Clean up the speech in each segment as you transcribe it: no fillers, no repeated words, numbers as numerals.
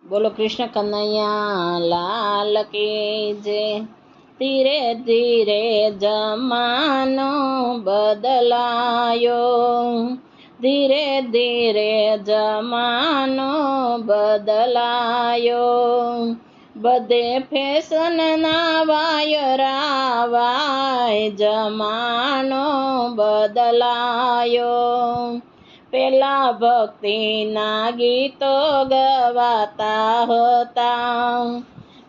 બોલો કૃષ્ણ કનૈયા લાલ કી જય। ધીરે ધીરે જમાનો બદલાયો, ધીરે ધીરે જમાનો બદલાયો, બધે ફેશનના વાયરા વાય જમાનો બદલાયો। પેલા ભક્તિના ગીતો ગવાતા હતા,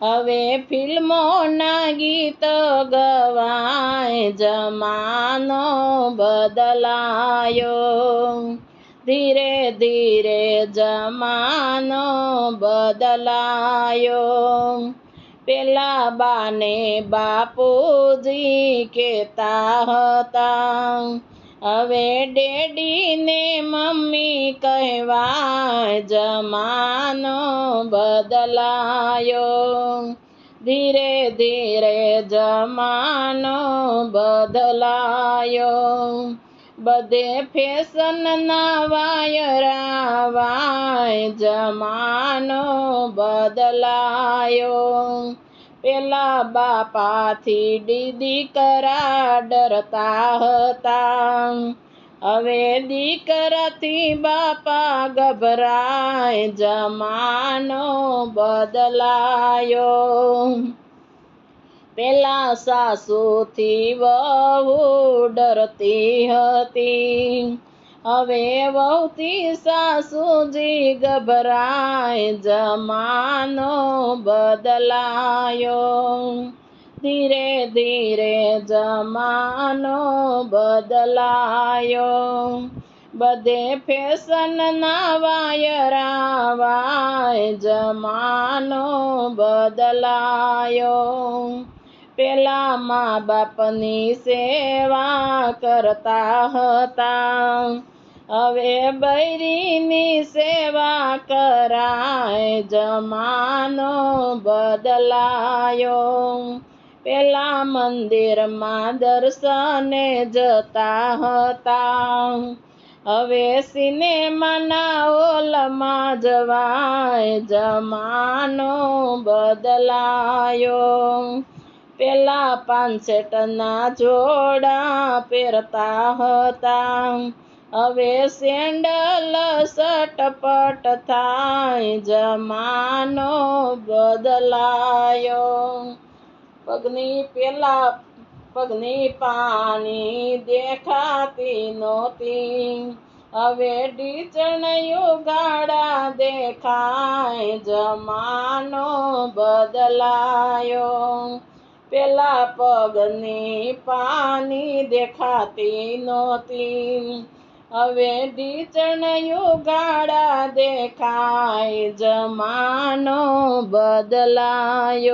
હવે ફિલ્મોના ગીતો ગવાય જમાનો બદલાયો। ધીરે ધીરે જમાનો બદલાયો। પેલા બાને બાપુજી કહેતા હતા, હવે ડેડી ને મમ્મી કહેવાય જમાનો બદલાયો। ધીરે ધીરે જમાનો બદલાયો, બધે ફેશનના વાયરા વાય જમાનો બદલાયો। પેલા બાપાથી દીકરા ડરતા હતા, હવે દીકરાથી બાપા ગભરાય જમાનો બદલાયો। પેલા સાસુથી વહુ ડરતી હતી, હવે વહુથી સાસુજી ગભરાય જમાનો બદલાયો। ધીરે ધીરે જમાનો બદલાયો, બધે ફેશનના વાયરા વાય જમાનો બદલાયો। પેલા મા બાપની સેવા કરતા હતા, હવે બૈરીની સેવા કરાય જમાનો બદલાયો। પેલા મંદિરમાં દર્શને જતા હતા, હવે સિનેમાના હોલમાં જવાય જમાનો બદલાયો। પેલા પાનસેટના જોડા પહેરતા હતા, હવે સેન્ડલ સટપટ થાય જમાનો બદલાયો। પગની પાની દેખાતી નહોતી, હવે ઢીચણિયું ગાડા દેખાય જમાનો બદલાયો। પેલા પગની પાની દેખાતી નહોતી, હવે ઢીચણિયું ગાડા દેખાય જમાનો બદલાયો।